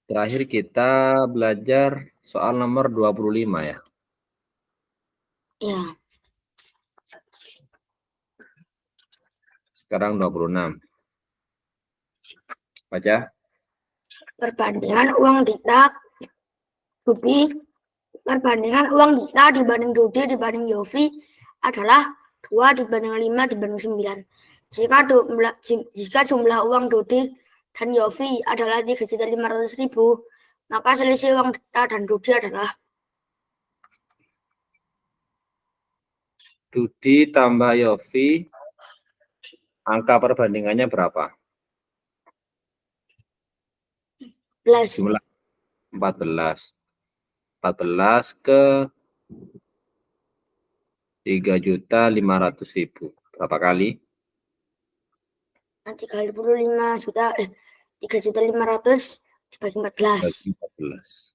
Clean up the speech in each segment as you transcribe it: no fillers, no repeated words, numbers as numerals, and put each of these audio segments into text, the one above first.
Terakhir kita belajar soal nomor 25 ya. Ya. Sekarang 26. Baca. Perbandingan uang Dita dibanding Dudi dibanding Yofi adalah 2 dibanding 5 dibanding 9. Jika jumlah uang Dudi dan Yofi adalah 3.500.000, maka selisih uang Dita dan Dudi adalah Dudi tambah Yofi, angka perbandingannya berapa? Jumlah 14. 14 ke 3.500.000. Berapa kali? 35 juta 3.500.000 dibagi 14.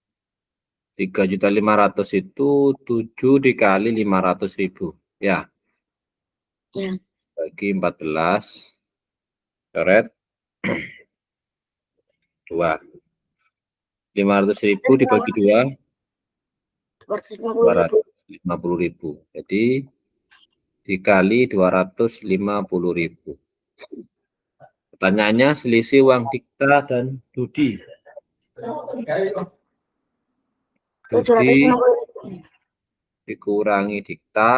3.500.000 itu 7 dikali 500.000. Ya. Ya. Bagi 14. Coret. 2. 500.000 dibagi 2. 250.000. Jadi dikali 250.000. Pertanyaannya selisih uang Dita dan Dudi. Dudi dikurangi Dita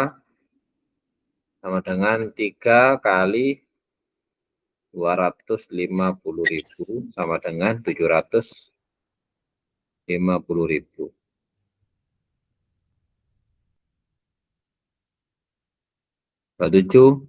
sama dengan 3 kali 250.000 sama dengan 750.000. Setuju?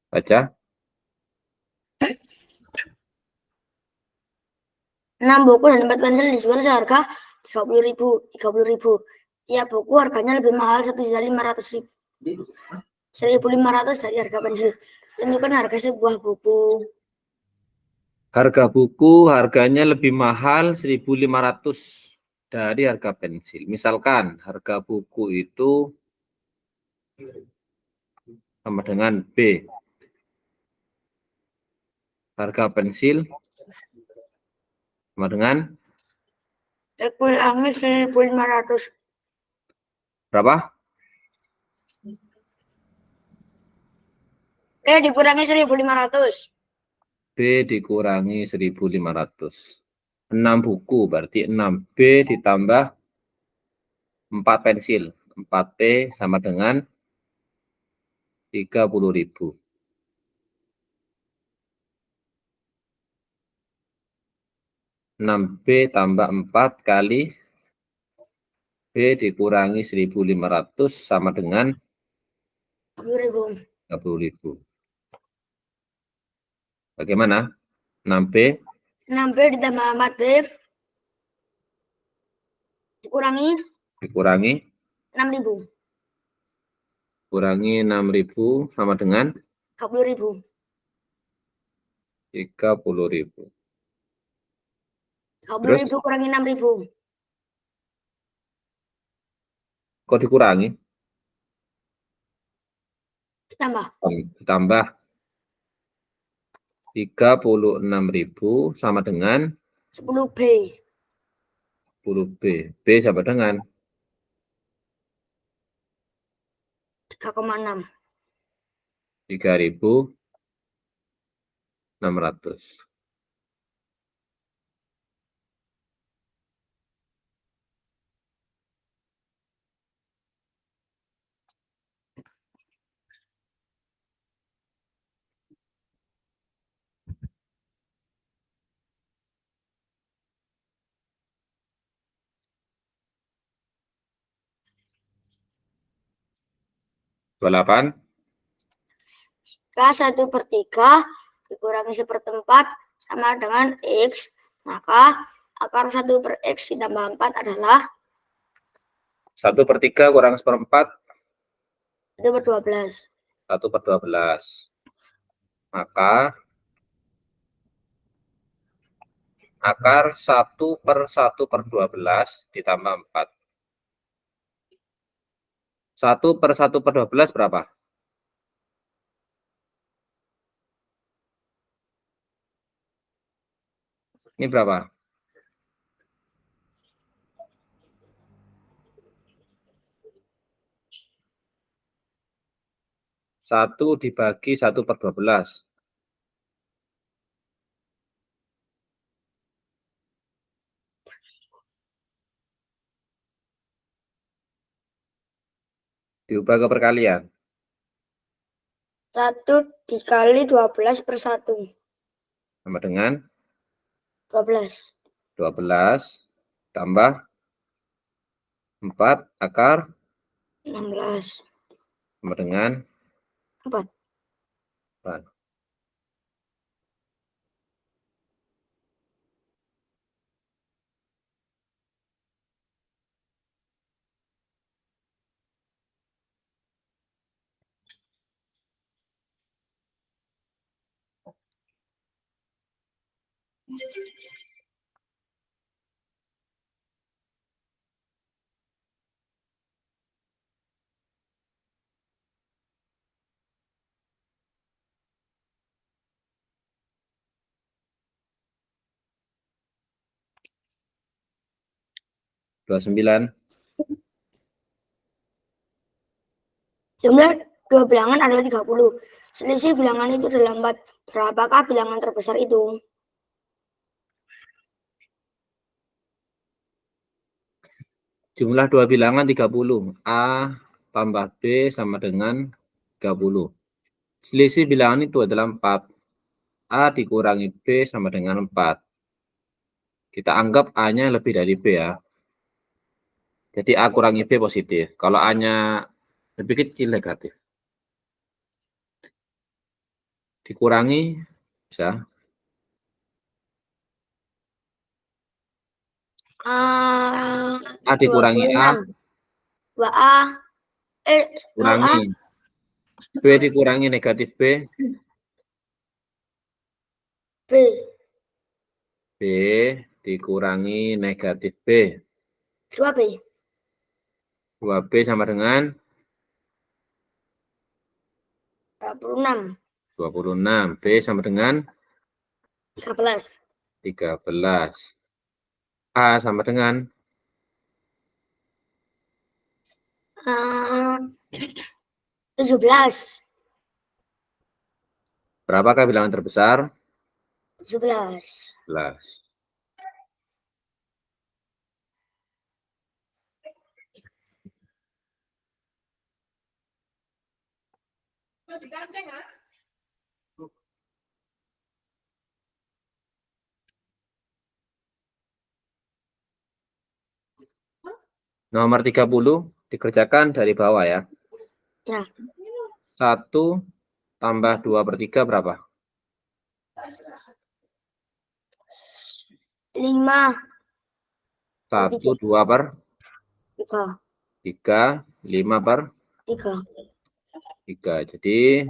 Baca. 6 buku dan 4 pensil dijual seharga 30.000. Tiap buku harganya lebih mahal 1.500.000. 1.500 dari harga pensil. Tentukan harga sebuah buku. Harga buku harganya lebih mahal 1.500 dari harga pensil. Misalkan harga buku itu sama dengan B. Harga pensil sama dengan Dikurangi 1.500. berapa? Dikurangi 1.500. B dikurangi 1.500. 6 buku berarti 6B ditambah 4 pensil. 4P sama dengan 30.000. 6B tambah 4 kali B dikurangi 1.500 sama dengan 30.000. Bagaimana? 6B? 6B ditambah 4B dikurangi 6.000. Kurangi 6.000 sama dengan 30.000. 30.000. 30.000 kurangi 6.000. Kok dikurangi? Ditambah 36.000 sama dengan 10B. 10B. B sama dengan 3,6. 3.600. Delapan. Jika 1/3 dikurangi 1/4 sama dengan X, maka akar 1/X ditambah 4 adalah 1/3 kurang 1/4. 1/12. 1/12. Maka akar 1/1/12 ditambah 4. 1/1/12 berapa? Ini berapa? 1 dibagi 1/12. Diubah ke perkalian. 1 dikali 12/1. Sama dengan 12. 12 tambah 4 akar 16. sama dengan 4. 4. Dua 29. Jumlah dua bilangan adalah 30. Selisih bilangan itu adalah 4. Berapakah bilangan terbesar itu? Jumlah dua bilangan 30. A tambah B sama dengan 30. Selisih bilangan itu adalah 4. A dikurangi B sama dengan 4. Kita anggap A-nya lebih dari B ya. Jadi A kurangi B positif. Kalau A-nya lebih kecil negatif. Dikurangi bisa. A dikurangi A 2A. 0A. kurangi B dikurangi negatif B. B. B dikurangi negatif B. 2B. 2B sama dengan 26. 26. B sama dengan 13. 13. A sama dengan 17. berapakah bilangan terbesar? 17. 11. Nomor 30 dikerjakan dari bawah ya. Ya. 1 tambah 2/3 berapa? 5. 1, 2 per 3. 3, 5 per 3. 3. Jadi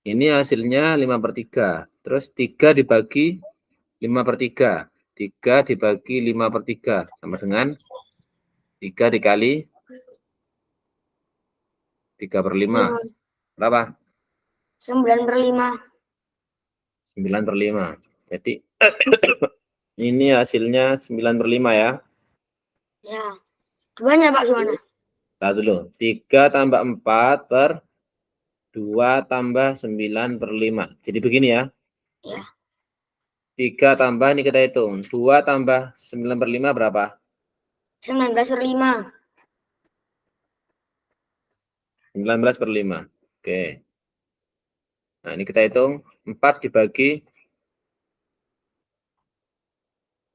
ini hasilnya 5/3. Terus 3 dibagi 5/3. 3 dibagi 5/3 sama dengan 3 dikali 3/5. Berapa? 9/5. 9/5. Jadi ini hasilnya 9/5 ya. Ya. Duanya Pak gimana? Nah dulu. 3 tambah 4 per 2 tambah 9/5. Jadi begini ya. Ya. 3 tambah ini kita hitung. 2 tambah 9/5 berapa? 19/5. 19/5. Oke. Nah ini kita hitung. 4 dibagi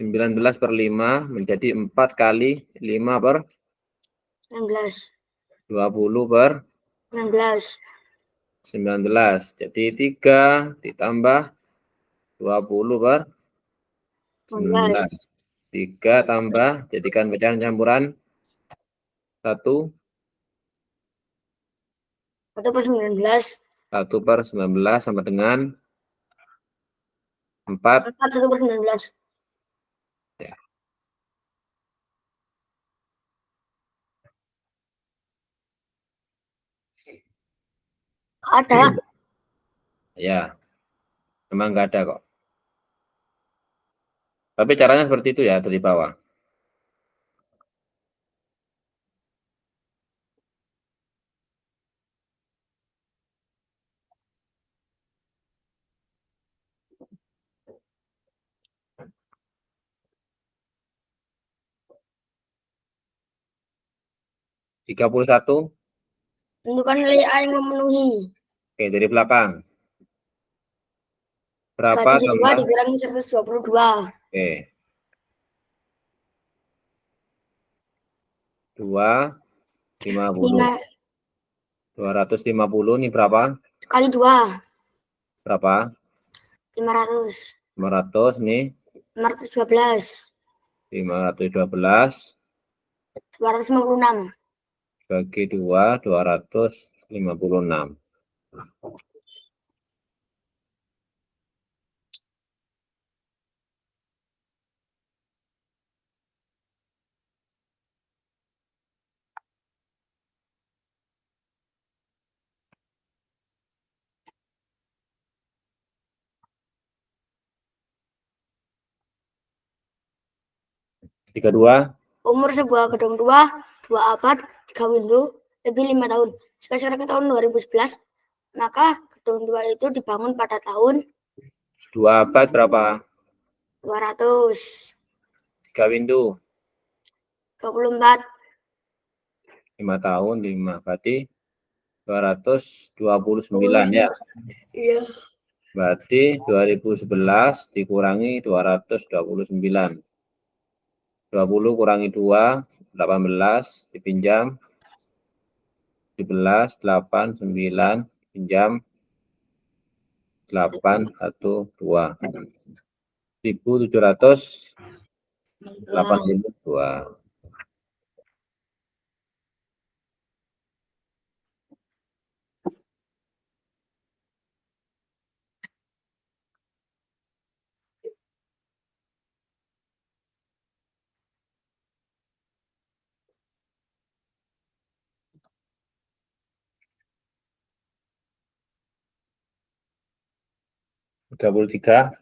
19/5 menjadi 4 kali 5 per 19. 20 per 19. 19. Jadi 3 ditambah 20 per 19. 3 tambah, jadikan pecahan campuran 1. 1/19. 1/19 sama dengan 4. 1/19. Ya. Ada. Ya, memang nggak ada kok. Tapi caranya seperti itu ya, dari bawah. Tiga puluh satu. Tentukan nilai A yang memenuhi. Oke, dari belakang. Berapa 372 tambah? dikurangi 122. Oke. 250. 5 250 ini berapa? kali 2. Berapa? 500. 500 nih. 512. 512 256. bagi 2, 256. Tiga dua. Umur sebuah gedung tua, 2 abad, 3 window, lebih 5 tahun. Jika sekarang tahun 2011, maka gedung tua itu dibangun pada tahun 2 abad berapa? 200. 3 window. 24. 5 tahun, 5. Berarti 229 ya. Iya. Berarti 2011 dikurangi 229. 20 kurangi 2, 18, dipinjam. 17, 8, 9, pinjam. 8, 1, 2. 1782. Tiga puluh tiga.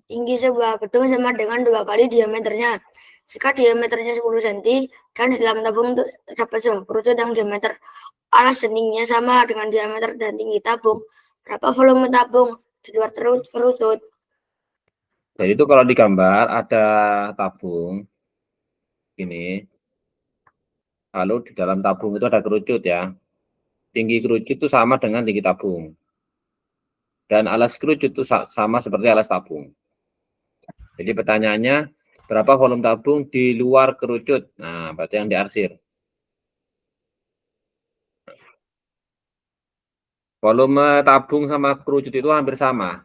Tinggi sebuah gedung sama dengan 2 kali diameternya. Jika diameternya 10 cm dan di dalam tabung terdapat sebuah kerucut yang diameter alas dan tingginya sama dengan diameter dan tinggi tabung, berapa volume tabung di luar kerucut? Jadi itu kalau digambar ada tabung ini. Lalu di dalam tabung itu ada kerucut ya. Tinggi kerucut itu sama dengan tinggi tabung. Dan alas kerucut itu sama seperti alas tabung. Jadi pertanyaannya, berapa volume tabung di luar kerucut? Nah, berarti yang diarsir. Volume tabung sama kerucut itu hampir sama.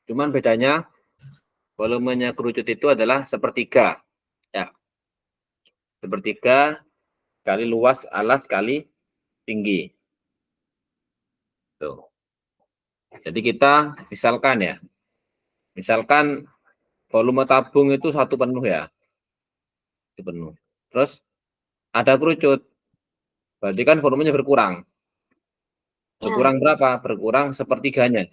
Cuman bedanya, volumenya kerucut itu adalah sepertiga. Ya, sepertiga kali luas alas kali tinggi. Tuh. Jadi kita misalkan ya, misalkan volume tabung itu 1 penuh ya, 1 penuh. Terus ada kerucut, berarti kan volumenya berkurang. Berkurang berapa? Berkurang sepertiganya.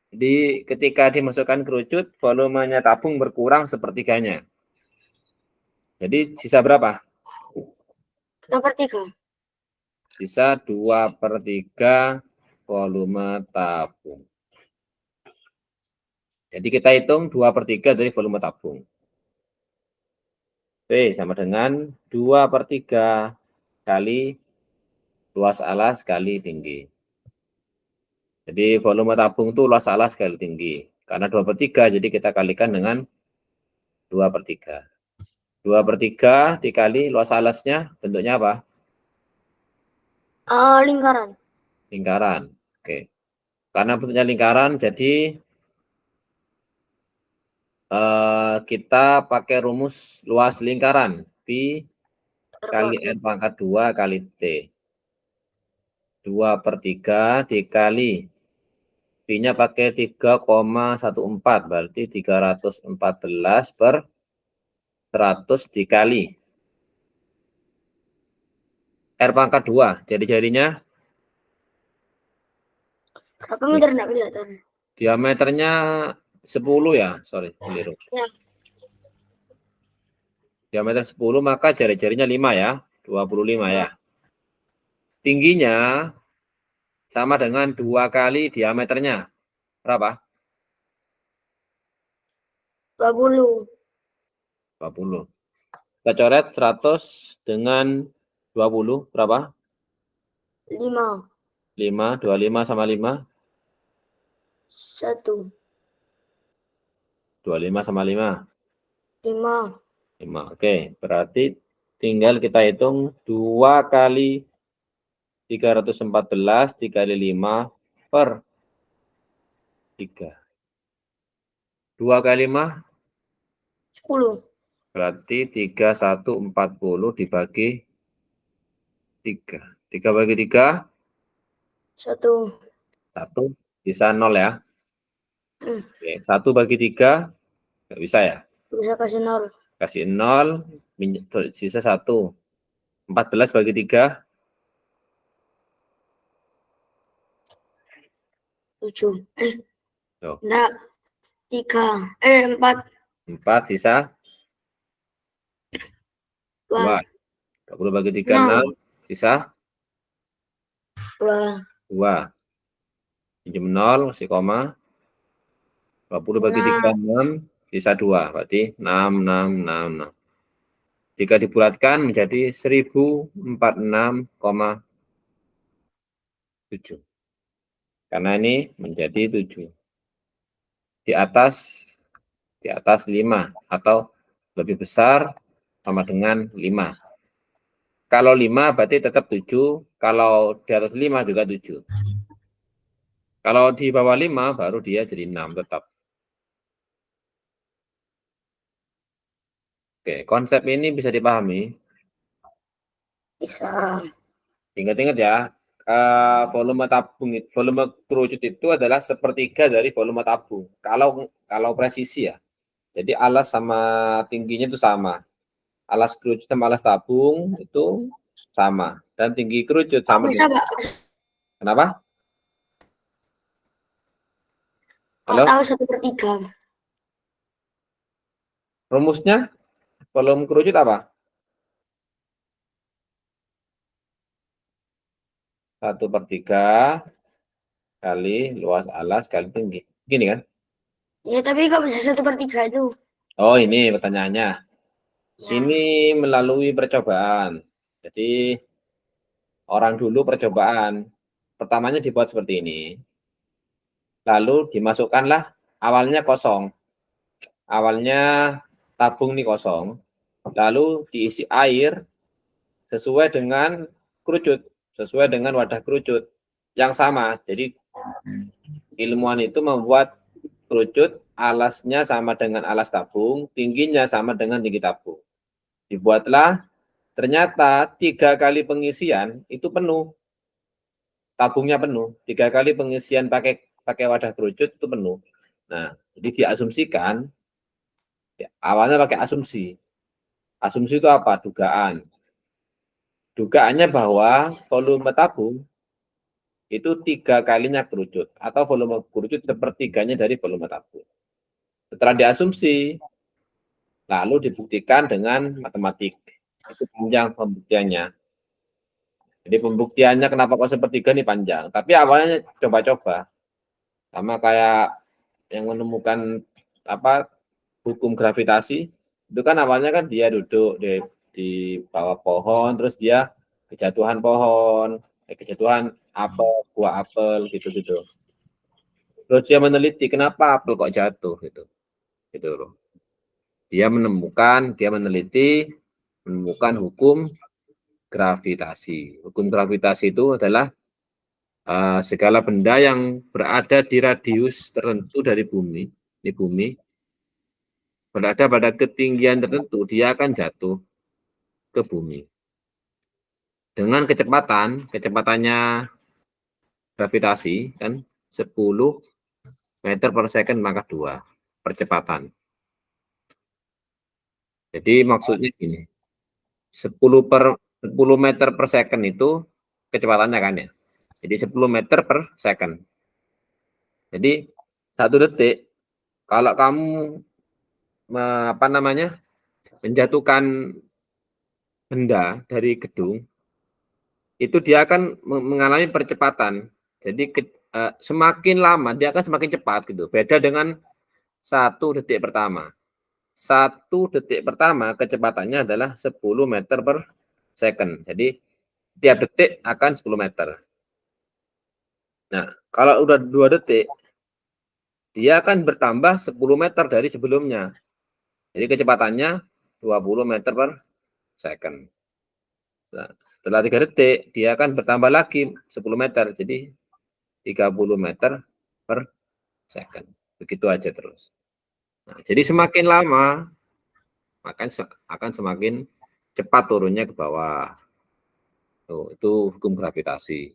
Jadi ketika dimasukkan kerucut, volumenya tabung berkurang sepertiganya. Jadi sisa berapa? 2/3. Sisa 2/3 volume tabung. Jadi kita hitung 2/3 dari volume tabung. Oke, sama dengan 2/3 kali luas alas kali tinggi. Jadi volume tabung itu luas alas kali tinggi. Karena 2/3, jadi kita kalikan dengan 2/3. 2/3 dikali luas alasnya bentuknya apa? Lingkaran. Lingkaran. Oke. Karena bentuknya lingkaran, jadi kita pakai rumus luas lingkaran. Pi kali R pangkat 2 kali T. 2/3 dikali Pi-nya pakai 3,14, berarti 314/100 dikali R pangkat 2. Jari-jarinya Berapa meter enggak kelihatan? diameternya 10 ya. Sorry, keliru. Ya. Diameter 10, maka jari-jarinya 5 ya. 25 ya. Tingginya sama dengan 2 kali diameternya. Berapa? 20. 20. Kita coret 100 dengan 20. Berapa? 5. 5. 25 sama 5. 1. 25 sama 5. 5. 5. Oke, berarti tinggal kita hitung 2 kali 314 dikali 5 per 3. 2 kali 5 10. berarti 3140 dibagi 3. 3 bagi 3, 1. 1. Bisa 0 ya. Hmm. Oke, 1 bagi 3, nggak bisa ya. Bisa kasih 0. Kasih 0, sisa 1. 14 bagi 3, 7. Tuh. Enggak. 3. 4. 4, sisa 2. 2. 20 bagi 3, 6. Sisa 2. 2. Pinjam 0, kasih koma. 20 bagi 3, 6. Sisa 2. Berarti 6, 6, 6, 6. Jika dibulatkan menjadi 1046,7. Karena ini menjadi 7. Di atas 5 atau lebih besar sama dengan 5. Kalau 5 berarti tetap 7, kalau di atas 5 juga 7. Kalau di bawah 5 baru dia jadi 6 tetap. Oke, konsep ini bisa dipahami. Bisa. Ingat-ingat ya, volume kerucut itu adalah sepertiga dari volume tabung. Kalau presisi ya. Jadi alas sama tingginya itu sama. Alas kerucut sama alas tabung itu sama. Dan tinggi kerucut Kok sama bisa, dengan... Pak? Kenapa? Kok Halo? tahu 1/3? Rumusnya volume kerucut apa? 1/3 kali luas alas kali tinggi. Gini kan? Ya, tapi kok bisa 1/3 itu? Oh, ini pertanyaannya. Ya. Ini melalui percobaan. Jadi orang dulu percobaan. Pertamanya dibuat seperti ini. Lalu dimasukkanlah, awalnya kosong. Awalnya tabung ini kosong. Lalu diisi air sesuai dengan kerucut, sesuai dengan wadah kerucut yang sama. Jadi ilmuwan itu membuat kerucut, alasnya sama dengan alas tabung, tingginya sama dengan tinggi tabung. Dibuatlah, ternyata 3 kali pengisian itu penuh, tabungnya penuh. 3 kali pengisian pakai wadah kerucut itu penuh. Nah, jadi diasumsikan, awalnya pakai asumsi. Asumsi itu apa? Dugaan. Dugaannya bahwa volume tabung itu 3 kalinya kerucut, atau volume kerucut sepertiganya dari volume tabung. Setelah diasumsi, lalu dibuktikan dengan matematik. Itu panjang pembuktiannya. Jadi pembuktiannya kenapa kok sepertiga ini panjang. Tapi awalnya coba-coba. Sama kayak yang menemukan hukum gravitasi, itu kan awalnya kan dia duduk di bawah pohon, terus dia kejatuhan pohon, kejatuhan buah apel gitu-gitu. Terus dia meneliti kenapa apel kok jatuh gitu loh. Dia meneliti, menemukan hukum gravitasi. Hukum gravitasi itu adalah segala benda yang berada di radius tertentu dari bumi, berada pada ketinggian tertentu, dia akan jatuh ke bumi. Dengan kecepatannya gravitasi kan 10 meter per second pangkat 2 percepatan. Jadi maksudnya gini, 10 10 meter per second itu kecepatannya kan ya. Jadi 10 meter per second. Jadi 1 detik kalau kamu menjatuhkan benda dari gedung, itu dia akan mengalami percepatan. Jadi semakin lama dia akan semakin cepat gitu. Beda dengan 1 detik pertama. 1 detik pertama kecepatannya adalah 10 meter per second. Jadi tiap detik akan 10 meter. Nah, kalau udah 2 detik, dia akan bertambah 10 meter dari sebelumnya. Jadi kecepatannya 20 meter per second. Nah, setelah 3 detik, dia akan bertambah lagi 10 meter. Jadi 30 meter per second. Begitu aja terus. Nah, jadi semakin lama, akan semakin cepat turunnya ke bawah. Tuh, itu hukum gravitasi.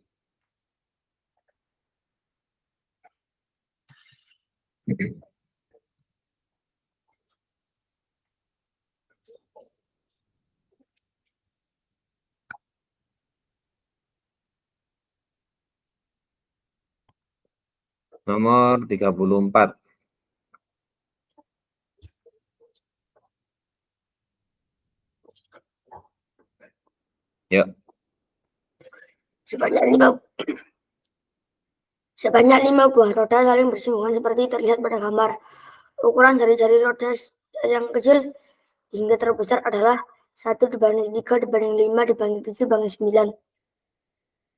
Nomor 34. Yuk. Sebanyak 5 buah roda saling bersinggungan seperti terlihat pada gambar. Ukuran jari-jari roda dari yang kecil hingga terbesar adalah 1 dibanding 3 dibanding 5 dibanding 7 dibanding 9.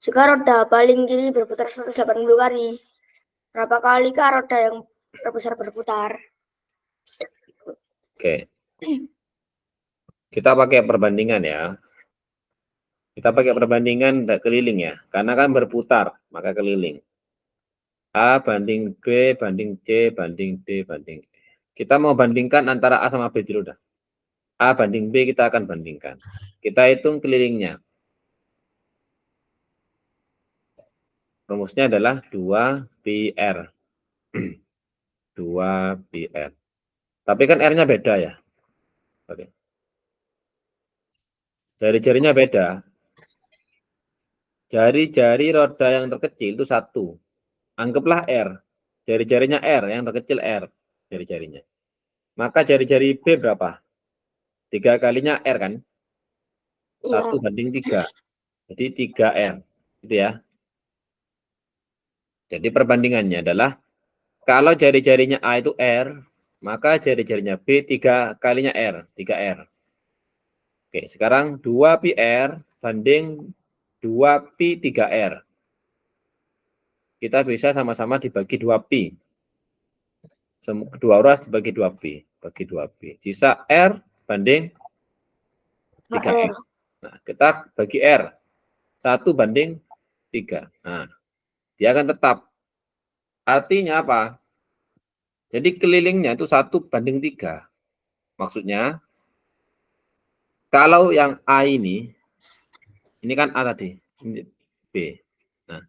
Jika roda paling kiri berputar 180 kali, berapa kalikah roda yang terbesar berputar? Oke. Kita pakai perbandingan ya. Kita pakai perbandingan keliling ya. Karena kan berputar, maka keliling. A banding B banding C banding D banding E. Kita mau bandingkan antara A sama B dulu dah. A banding B kita akan bandingkan. Kita hitung kelilingnya. Rumusnya adalah 2πr. 2πr. Tapi kan R-nya beda ya. Oke. Jari-jarinya beda. Jari-jari roda yang terkecil itu 1. Anggaplah R. Jari-jarinya R, yang terkecil R. Jari-jarinya. Maka jari-jari B berapa? 3 kalinya R kan? 1 banding 3. Jadi 3R. Gitu ya. Jadi perbandingannya adalah kalau jari-jarinya A itu R, maka jari-jarinya B 3 kalinya R, 3R. Oke, sekarang 2πR banding 2π 3R. Kita bisa sama-sama dibagi 2π. Kedua ruas dibagi 2π. Bagi 2π. Sisa R banding 3R. Nah, kita bagi R. 1 banding 3. Nah, dia akan tetap. Artinya apa? Jadi kelilingnya itu 1 banding 3. Maksudnya, kalau yang A ini kan A tadi, ini B. Nah,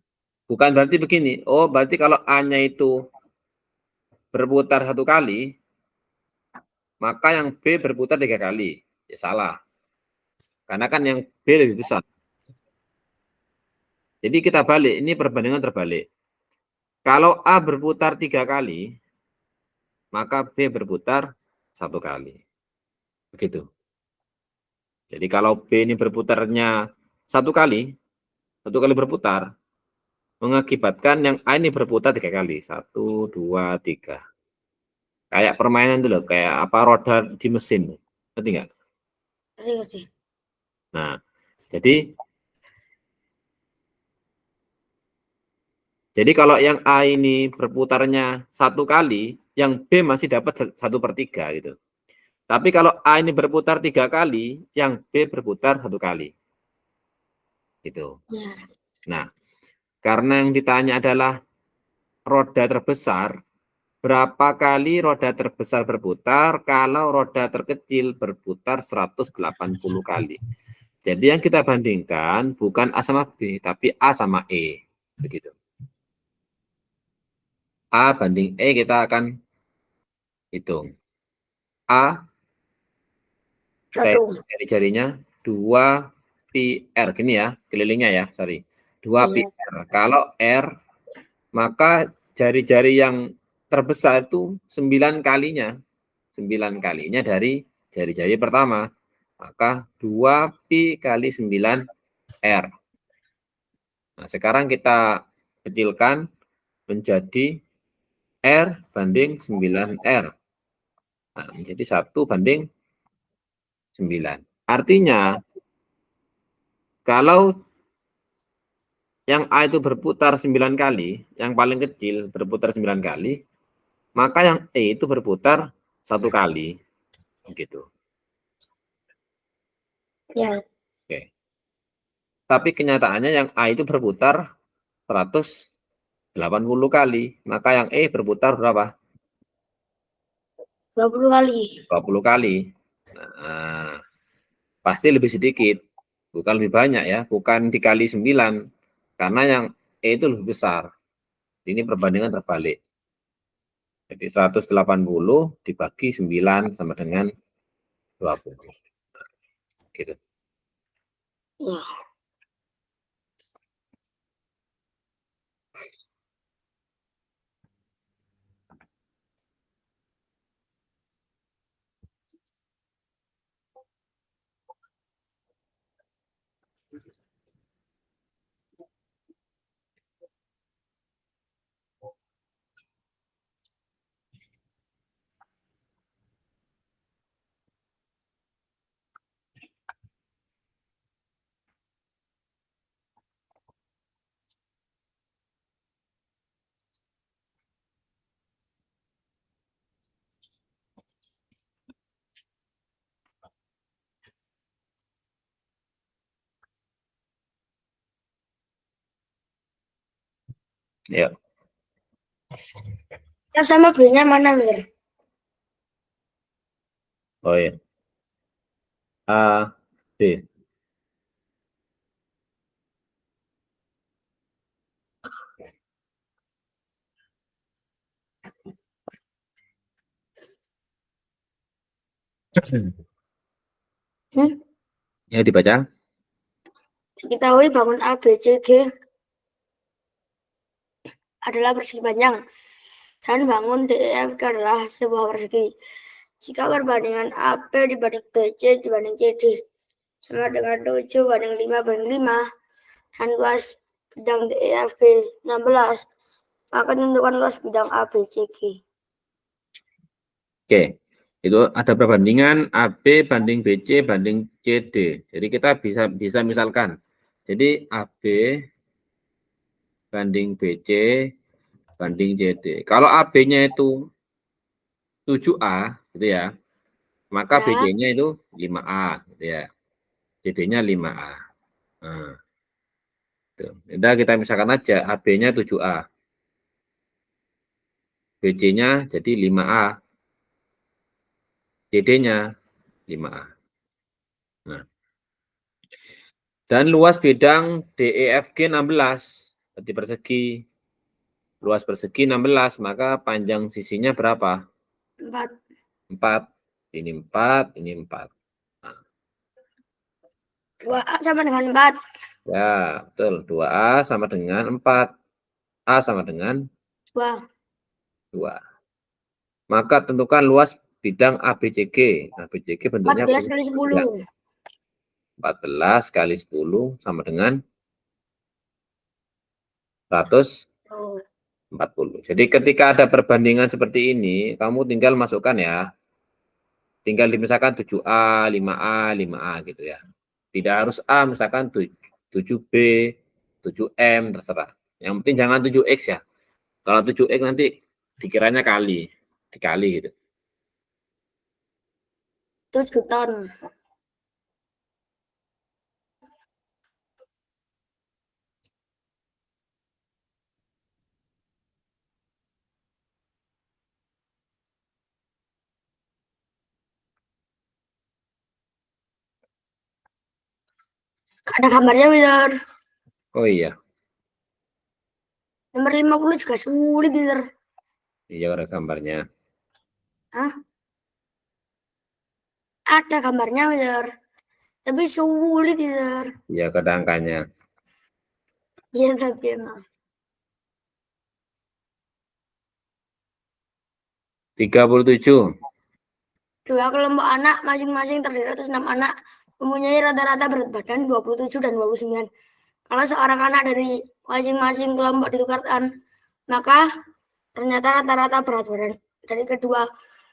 bukan berarti begini. Oh, berarti kalau A-nya itu berputar 1 kali, maka yang B berputar 3 kali. Ya salah. Karena kan yang B lebih besar. Jadi kita balik, ini perbandingan terbalik. Kalau A berputar 3 kali, maka B berputar 1 kali. Begitu. Jadi kalau B ini berputarnya 1 kali berputar, mengakibatkan yang A ini berputar 3 kali. 1, 2, 3. Kayak permainan itu loh, kayak apa roda di mesin. Ngerti nggak? Ngerti. Nah, jadi kalau yang A ini berputarnya 1 kali, yang B masih dapat 1/3 gitu. Tapi kalau A ini berputar 3 kali, yang B berputar 1 kali. Gitu. Nah, karena yang ditanya adalah roda terbesar, berapa kali roda terbesar berputar kalau roda terkecil berputar 180 kali. Jadi yang kita bandingkan bukan A sama B, tapi A sama E. Begitu. A banding E kita akan hitung. A jari-jarinya 2 pi R gini ya, kelilingnya ya, sorry. 2 pi R. Kalau R, maka jari-jari yang terbesar itu 9 kalinya. 9 kalinya dari jari-jari pertama. Maka 2 pi kali 9 R. Nah, sekarang kita kecilkan menjadi R banding 9R. Nah, menjadi 1 banding 9. Artinya, kalau yang A itu berputar 9 kali, yang paling kecil berputar 9 kali, maka yang E itu berputar 1 kali. Gitu. Ya. Oke. Tapi kenyataannya yang A itu berputar 180 kali. Maka yang E berputar berapa? 20 kali. 20 kali. Nah, pasti lebih sedikit. Bukan lebih banyak ya. Bukan dikali 9. Karena yang E itu lebih besar. Ini perbandingan terbalik. Jadi 180 dibagi 9 sama dengan 20. Gitu. Ya. Ya. Yang sama B-nya mana, Mir? Oh ya. A, B. Hmm? Ya, dibaca. Diketahui bangun A, B, C, G adalah persegi panjang dan bangun D, E, F, G adalah sebuah persegi. Jika perbandingan AB dibanding BC dibanding CD sama dengan 7 banding 5 banding 5 dan luas bidang D, E, F, G 16, maka tentukan luas bidang A, B, C, G. Oke. Itu ada perbandingan AB banding BC banding CD. Jadi kita bisa misalkan. Jadi AB banding BC banding CD. Kalau AB-nya itu 7A gitu ya, maka Ya, BC-nya itu 5A gitu ya. CD-nya 5A. Nah, itu. Udah kita misalkan aja AB-nya 7A. BC-nya jadi 5A. CD-nya 5A. Nah, dan luas bidang DEFG 16. Berarti persegi. Luas persegi 16, maka panjang sisinya berapa? 4. 4. Ini 4, ini 4. Nah, 2A sama dengan 4. ya, betul. 2A sama dengan 4. A sama dengan 2. 2. Maka tentukan luas bidang ABCG. ABCG bentuknya 14 kali 10. 14 kali 10 sama dengan 140. Jadi ketika ada perbandingan seperti ini, kamu tinggal masukkan ya. Tinggal misalkan 7A, 5A, 5A gitu ya. Tidak harus A, misalkan 7B, 7M, terserah. Yang penting jangan 7X ya. Kalau 7X nanti dikiranya dikali gitu. 7 ton. Ada gambarnya, Mir. Oh iya, Nomor 50 juga sulit, Mir. iya ada gambarnya. Hah? Ada gambarnya, Mir. Tapi sulit, teacher. Ya, ke angkanya. Iya, tapi emang. 37. Dua kelompok anak masing-masing terdiri atas 6 anak mempunyai rata-rata berat badan 27 dan 29. Kalau seorang anak dari masing-masing kelompok ditukarkan, maka ternyata rata-rata berat badan dari kedua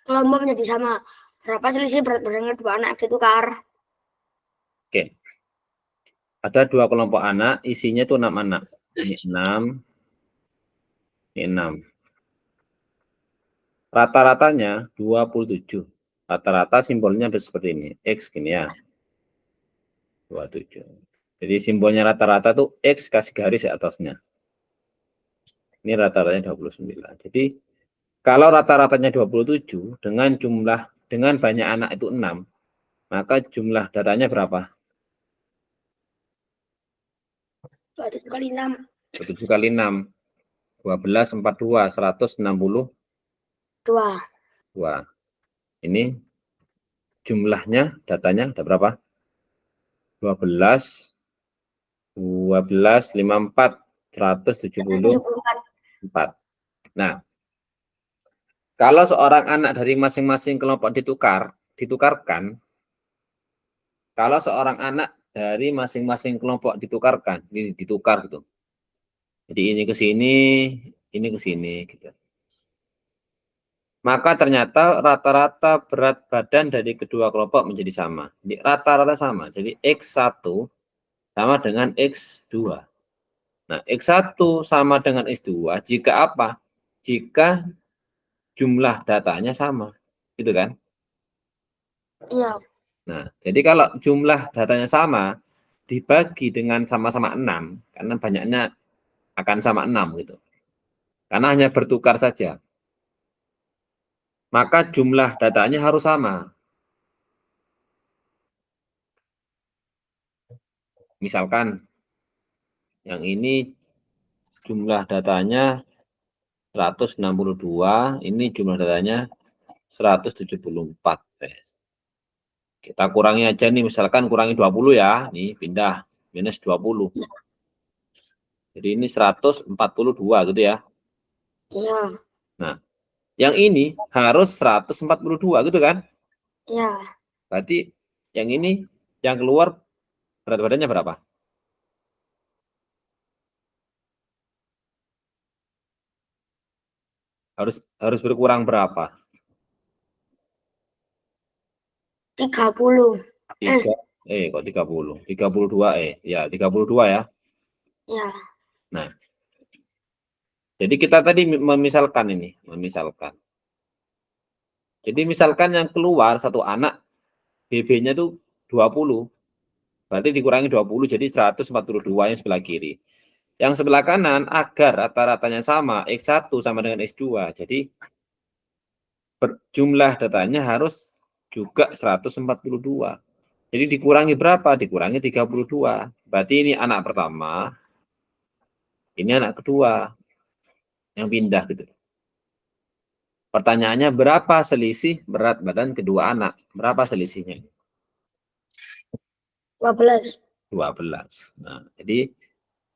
kelompok menjadi sama. Berapa selisih berat badan kedua anak ditukar? Oke. Ada dua kelompok anak, isinya tuh 6 anak. Ini 6. Ini 6. Rata-ratanya 27. Rata-rata simbolnya seperti ini. X gini ya. 27. Jadi simbolnya rata-rata tuh X kasih garis di atasnya. Ini rata-ratanya 29. Jadi kalau rata-ratanya 27 dengan banyak anak itu 6, maka jumlah datanya berapa? 27 kali 6. 27 kali 6. 12, 42, 162. 2. Ini jumlahnya, datanya ada berapa? 12, 12, 54, 174. Nah, kalau seorang anak dari masing-masing kelompok ditukarkan, kalau seorang anak dari masing-masing kelompok ditukarkan, ini ditukar gitu. Jadi ini ke sini, ini ke sini gitu. Maka ternyata rata-rata berat badan dari kedua kelompok menjadi sama. Jadi rata-rata sama. Jadi X1 sama dengan X2. Nah, X1 sama dengan X2 jika apa? Jika jumlah datanya sama. Gitu kan? Iya. Nah, jadi kalau jumlah datanya sama, dibagi dengan sama-sama 6, karena banyaknya akan sama 6 gitu. Karena hanya bertukar saja. Maka jumlah datanya harus sama. Misalkan yang ini jumlah datanya 162, ini jumlah datanya 174. Kita kurangi aja nih, misalkan kurangi 20 ya, nih pindah, minus 20. Jadi ini 142 gitu ya. Iya. Nah, yang ini harus 142 gitu kan? Iya. Berarti yang ini, yang keluar berat badannya berapa? Harus berkurang berapa? 30. 3, kok 30? 32, ya 32 ya. Ya. Nah, jadi kita tadi memisalkan ini, memisalkan. Jadi misalkan yang keluar satu anak, BB-nya tuh 20, berarti dikurangi 20, jadi 142 yang sebelah kiri. Yang sebelah kanan, agar rata-ratanya sama, X1 sama dengan X2, jadi jumlah datanya harus juga 142. Jadi dikurangi berapa? Dikurangi 32. Berarti ini anak pertama, ini anak kedua yang pindah gitu. Pertanyaannya berapa selisih berat badan kedua anak? Berapa selisihnya? 12. 12. Nah, jadi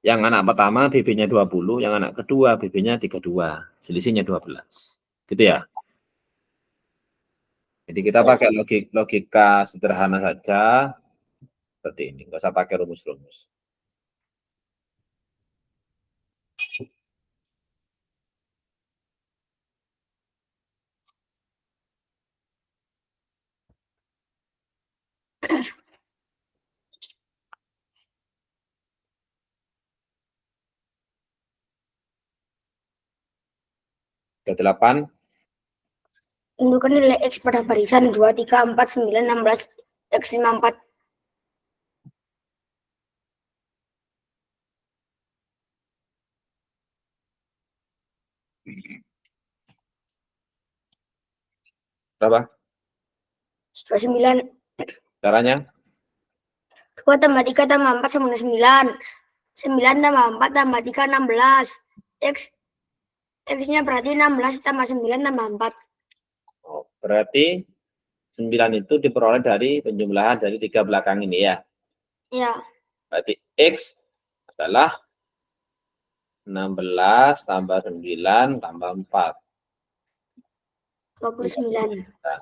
yang anak pertama BB-nya 20, yang anak kedua BB-nya 32. Selisihnya 12. Gitu ya. Jadi kita pakai logika sederhana saja. Seperti ini. Nggak usah pakai rumus-rumus. Ke-8. Tentukan nilai X pada barisan 2, 3, 4, 9, 16, X 54. Berapa? 9. Caranya? 2 tambah 3 tambah 4 sama dengan 9. 9 tambah 4 tambah 3, 16. X-nya berarti 16 tambah 9 tambah 4. Oh, berarti 9 itu diperoleh dari penjumlahan dari 3 belakang ini ya. Ya. Berarti X adalah 16 tambah 9 tambah 4. 29. Nah,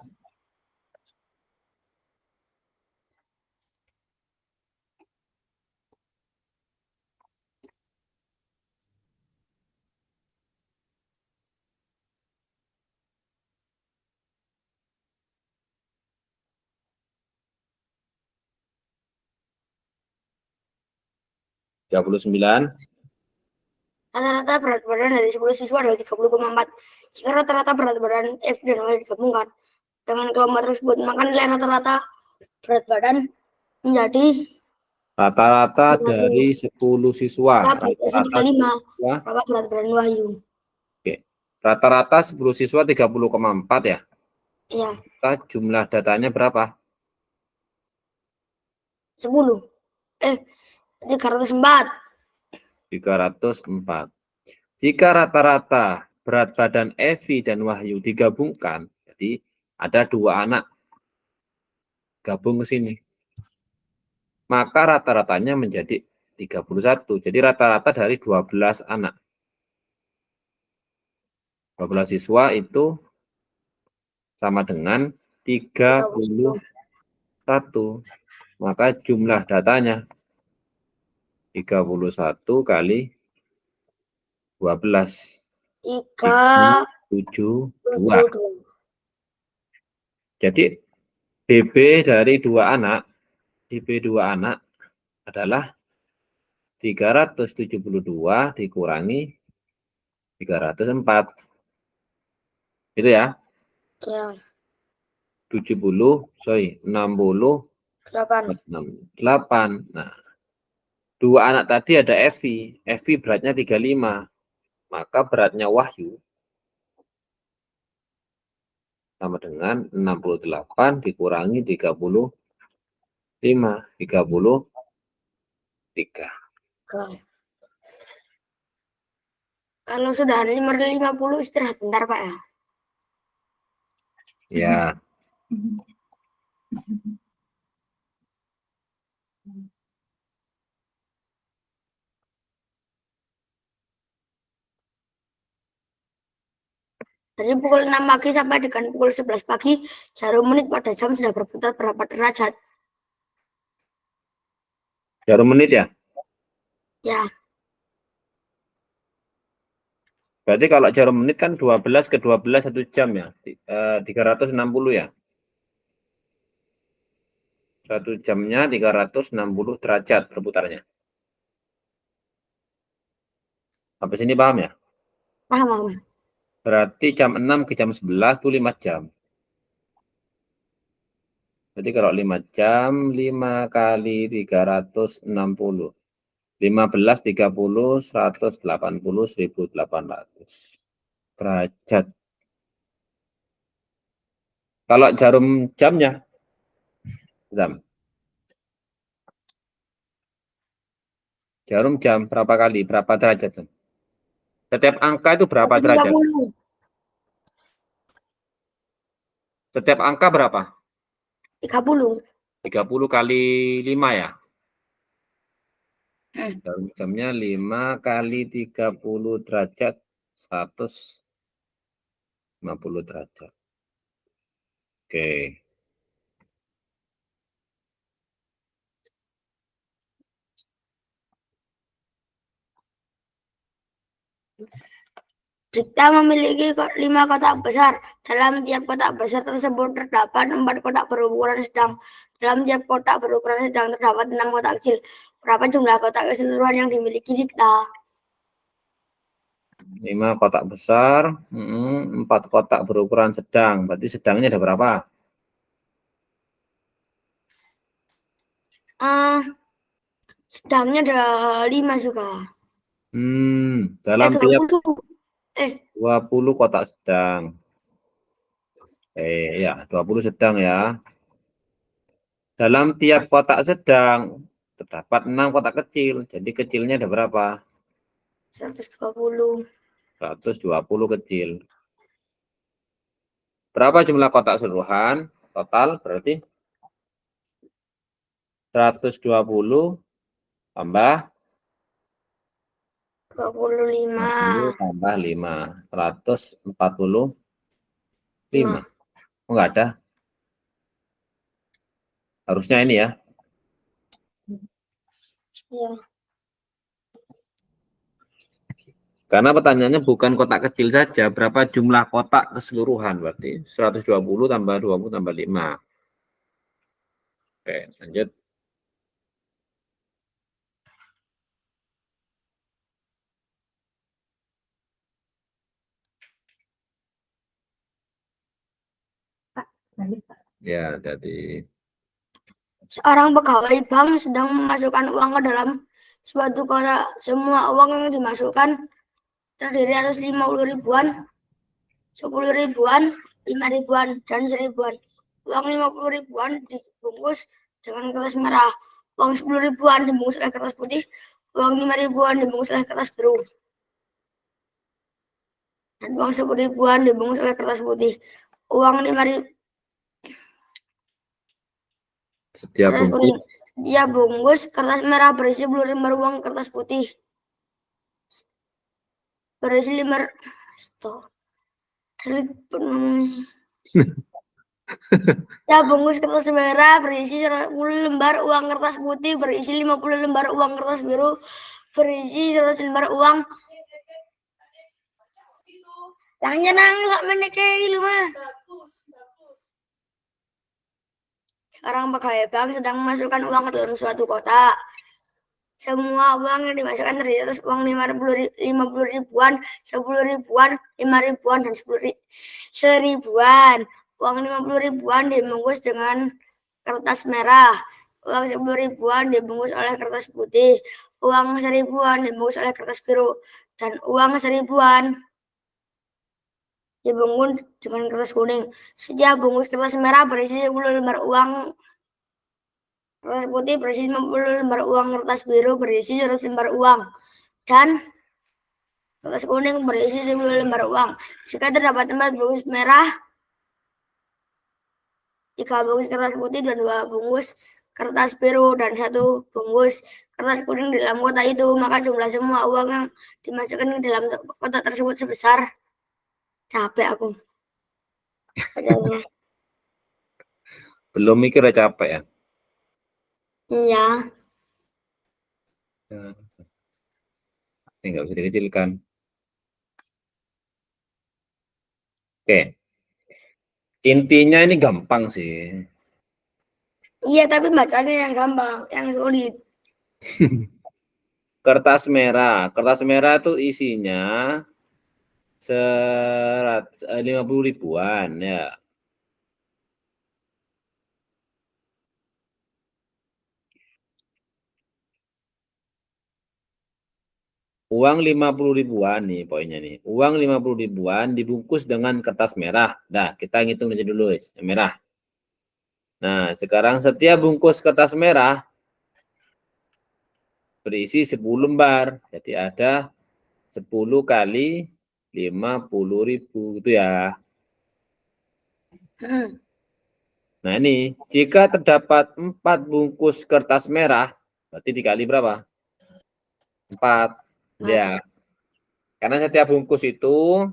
39. Rata-rata berat badan dari 10 siswa adalah 30,4. Jika rata-rata berat badan F dan Y digabungkan dengan kelompok tersebut, maka nilai rata-rata berat badan menjadi Rata-rata berapa? dari 10 siswa. Berapa berat F Rata-rata dikali 5? siswa. Berapa berat badan Wahyu? Oke. Rata-rata 10 siswa 30,4 ya. Ya, Kita jumlah datanya berapa? 10. 304. 304. Jika rata-rata berat badan Evi dan Wahyu digabungkan, jadi ada 2 anak gabung ke sini, maka rata-ratanya menjadi 31. Jadi rata-rata dari 12 anak. 12 siswa itu sama dengan 31. Maka jumlah datanya 31 kali 12. 372. 372. Jadi DB dari 2 anak, DB 2 anak adalah 372 dikurangi 304. Itu ya. Ya, 60. 8. 8. Nah, 2 anak tadi ada Evi. Evi beratnya 35. Maka beratnya Wahyu sama dengan 68 dikurangi 35. 33. Kalau sudah 50 istirahat bentar, Pak ya. Ya. Dari pukul 6 pagi sampai dengan pukul 11 pagi, jarum menit pada jam sudah berputar berapa derajat? Jarum menit ya? Ya, Berarti kalau jarum menit kan 12 ke 12 1 jam ya. 360 ya. 1 jamnya 360 derajat berputarnya. Sampai sini paham ya? paham. Berarti jam 6 ke jam 11 itu 5 jam. Jadi kalau 5 jam, 5 kali 360. 15, 30, 180, 1800 derajat. Kalau jarum jamnya, jarum jam berapa kali, berapa derajat? Setiap angka itu berapa derajat? 30. Setiap angka berapa? 30. 30 kali 5 ya? Hmm. Jarum jamnya 5 kali 30 derajat, 150 derajat. Oke. Kita memiliki 5 kotak besar. Dalam tiap kotak besar tersebut terdapat 4 kotak berukuran sedang. Dalam tiap kotak berukuran sedang terdapat 6 kotak kecil. Berapa jumlah kotak keseluruhan yang dimiliki kita? 5 kotak besar, 4 kotak berukuran sedang. Berarti sedangnya ada berapa? Sedangnya ada 5 juga. Dalam tiap 20. 20 kotak sedang. Ya, 20 sedang ya. Dalam tiap kotak sedang terdapat 6 kotak kecil. Jadi kecilnya ada berapa? 120. 120 kecil. Berapa jumlah kotak keseluruhan? Total berarti 120 tambah 25. 20 tambah 5. 145. Oh, enggak ada. Harusnya ini ya. Ya. Karena pertanyaannya bukan kotak kecil saja, berapa jumlah kotak keseluruhan berarti 120 tambah 20 tambah 5. Oke, lanjut. Ya, jadi Seorang pegawai bank sedang memasukkan uang ke dalam suatu kotak. Semua uang yang dimasukkan terdiri atas 50 ribuan, 10 ribuan, 5 ribuan, dan 1000-an. Uang 50 ribuan dibungkus dengan kertas merah. Uang 10 ribuan dibungkus oleh kertas putih. Uang 5 ribuan dibungkus oleh kertas biru. Dan uang 10 ribuan dibungkus oleh kertas putih. Uang 5 ribu setiap kertas bungkus kuning. Setiap bungkus kertas merah berisi 10 lembar uang kertas putih. Berisi 5 Ya, bungkus kertas merah berisi 10 lembar uang kertas putih, berisi 50 lembar uang kertas biru, berisi 100 lembar uang. Langnya nang sak meneke lu mah. Sekarang pegawai bank sedang memasukkan uang ke dalam suatu kotak. Semua uang yang dimasukkan terdiri atas uang 50 ribuan, 10 ribuan, 5 ribuan, dan 1000-an. Uang 50 ribuan dibungkus dengan kertas merah. Uang 10 ribuan dibungkus oleh kertas putih. Uang 1000-an dibungkus oleh kertas biru. Dan uang 1000-an dibungkus dengan kertas kuning. Setiap bungkus kertas merah berisi 10 lembar uang. Kertas putih berisi 50 lembar uang, kertas biru berisi 100 lembar uang, dan kertas kuning berisi 10 lembar uang. Jika terdapat 4 bungkus merah, 3 bungkus kertas putih, dan 2 bungkus kertas biru, dan 1 bungkus kertas kuning di dalam kotak itu, maka jumlah semua uang yang dimasukkan ke dalam kotak tersebut sebesar, capek aku bacanya. belum mikir udah capek ya. Iya. Ini nggak bisa dikecilkan. Oke. Intinya ini gampang sih. Iya, tapi bacanya yang gampang, yang sulit. Kertas merah. Kertas merah itu isinya 50 ribuan ya. Uang 50 ribuan nih poinnya nih. Uang 50 ribuan dibungkus dengan kertas merah. Nah, kita ngitung aja dulu, guys. Yang merah. Nah, sekarang setiap bungkus kertas merah berisi 10 lembar. Jadi ada 10 kali 50 ribu gitu ya. Nah, ini jika terdapat 4 bungkus kertas merah, berarti dikali berapa? 4. Ya. Karena setiap bungkus itu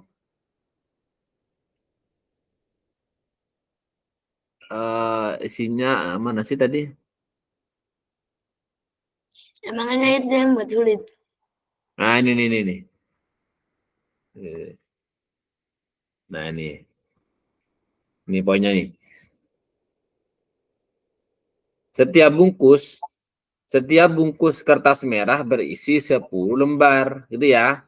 isinya mana sih tadi? Emangnya itu yang buat sulit. Nah, ini. Nah, ini. Ini poinnya nih. Setiap bungkus kertas merah berisi 10 lembar, gitu ya.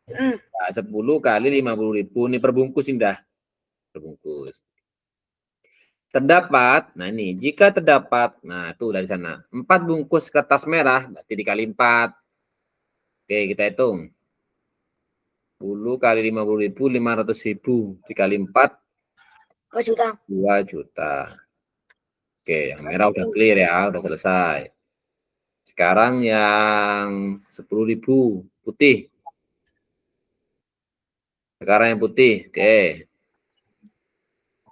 Nah, 10 kali 50 ribu, ini perbungkus indah. Perbungkus. Terdapat, nah ini, jika terdapat, nah itu dari sana, 4 bungkus kertas merah, berarti dikali 4. Oke, kita hitung. 10 kali 50 ribu, 500 ribu, dikali 4, 2 juta. 2 juta. Oke, yang merah udah clear ya, udah selesai. Sekarang yang 10 ribu, putih. Sekarang yang putih, oke.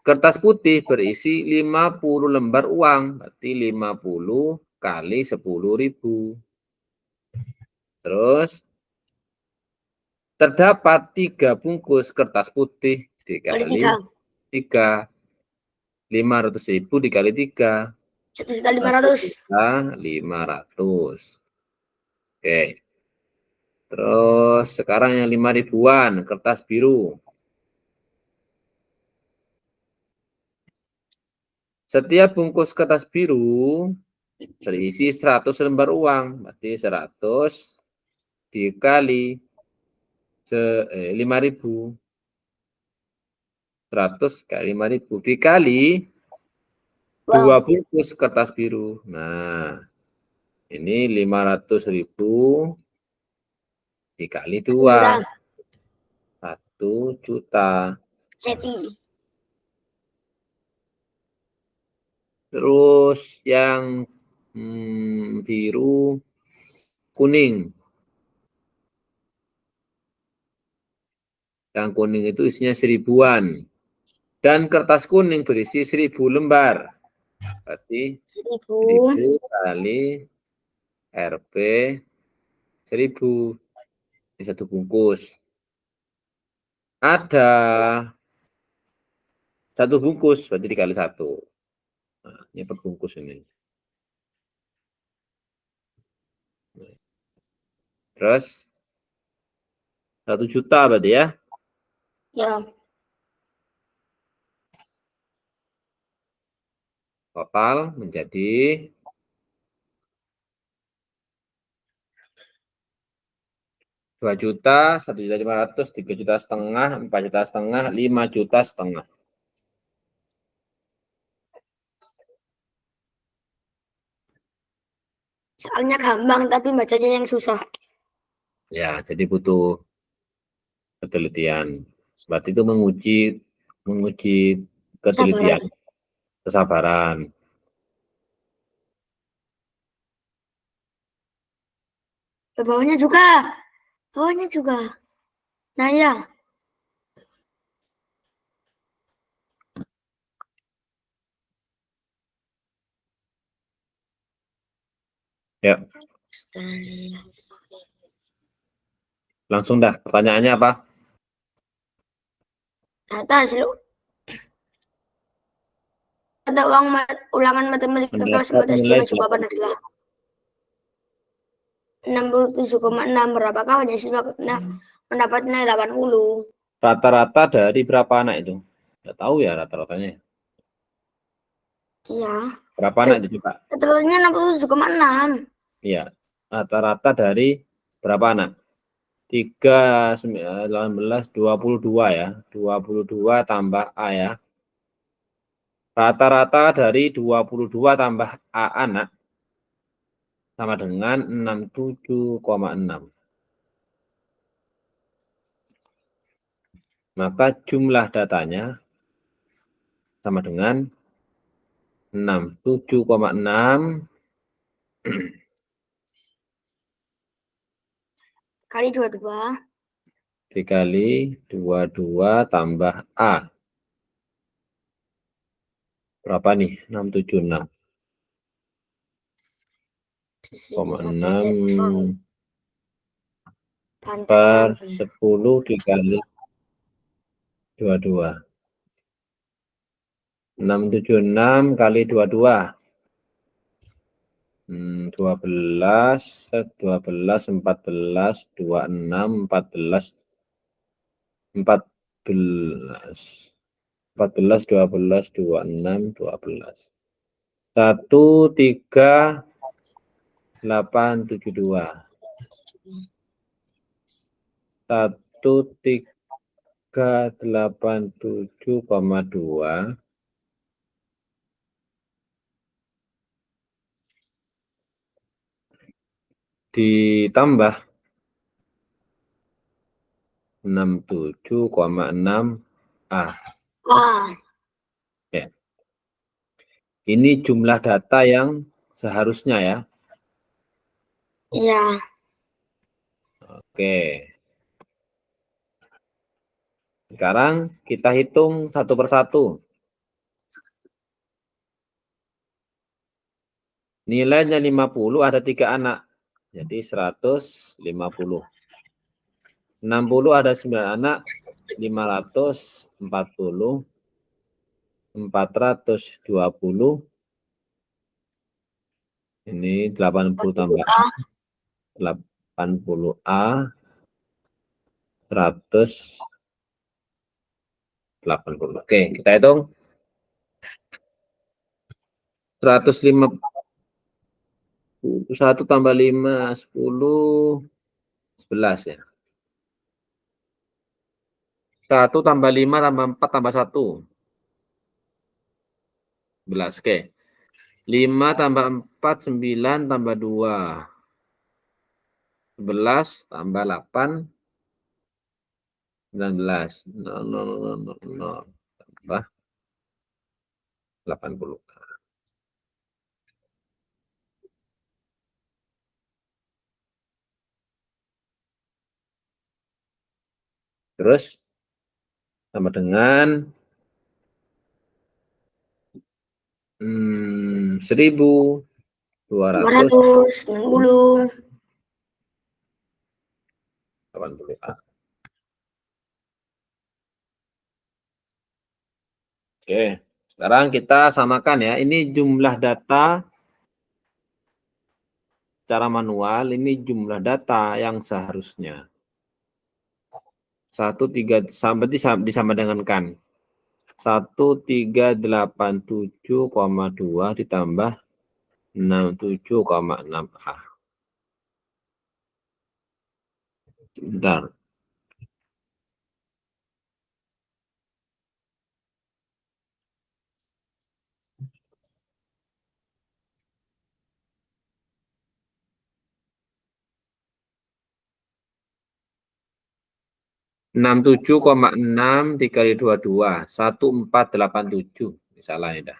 kertas putih berisi 50 lembar uang, berarti 50 kali 10.000. Terus terdapat 3 bungkus kertas putih Kali dikali 3. 3. 500.000 dikali 3. 1.500.000. 1.500. Oke. Terus sekarang yang 5 ribuan, kertas biru. Setiap bungkus kertas biru berisi 100 lembar uang, berarti 100 dikali 5.000. 100 kali 5.000 dikali 2 Wow. bungkus kertas biru. Nah, ini 500.000 dikali 2. 1 juta. Seti. Terus yang biru kuning. Yang kuning itu isinya 1.000-an. Dan kertas kuning berisi 1.000 lembar. Berarti 1.000. 1.000 kali Rp 1.000. Ini 1 bungkus. Ada 1 bungkus, berarti dikali 1. Nah, ini per bungkus ini. Terus 1 juta berarti ya. Ya. Total menjadi 2 juta, 1.500.000, 3,5 juta, 4,5 juta, 5,5 juta. Soalnya gampang tapi bacanya yang susah. Ya, jadi butuh ketelitian. Berarti itu menguji ketelitian, Sabaran. kesabaran. Bawahnya juga. Bawahnya juga. Nah ya. Ya, langsung dah. Pertanyaannya apa? Data hasil ada ulangan matematika kelas Mendapat 4 SD nilai yang jawaban 8. adalah 67,6. Berapakah banyak siswa mendapat nilai 80? Rata-rata dari berapa anak itu? Nggak tahu ya rata-ratanya. Iya. Berapa anak itu coba? Rata-ratanya 67,6. Iya, rata-rata dari berapa anak? 3, 19, 22 ya. 22 tambah A ya. Rata-rata dari 22 tambah A anak sama dengan 67,6. Maka jumlah datanya sama dengan 67,6 Kali 22. dikali 22 tambah A. Berapa nih? 676,6 per 10 dikali 22. 676 kali 22. 12, 12, 14, 26, 14, 14, 14, 12, 26, 12. 13872. 1387,2 ditambah 67,6 A. Wah. Ya. Ini jumlah data yang seharusnya ya. Iya. Oke. Sekarang kita hitung satu persatu. Nilainya 50, ada 3 anak. Jadi 150. 60 ada 9 anak, 540, 420. Ini 80 tambah 80A, 180. Oke, kita hitung. 151 tambah 5, 10, 11 ya. 1 tambah 5 tambah 4 tambah 1. 11, oke. 5 tambah 4, 9 tambah 2. 11 tambah 8, 19. 0, 0, 0, 0, tambah 80. Terus sama dengan 1.290. 80A. Oke, sekarang kita samakan ya. Ini jumlah data secara manual, ini jumlah data yang seharusnya. 13 berarti disama dengan kan. 1387,2 ditambah 67,6A. Bentar. Enam 67,6 dikali 22, 1487. Salah ini dah.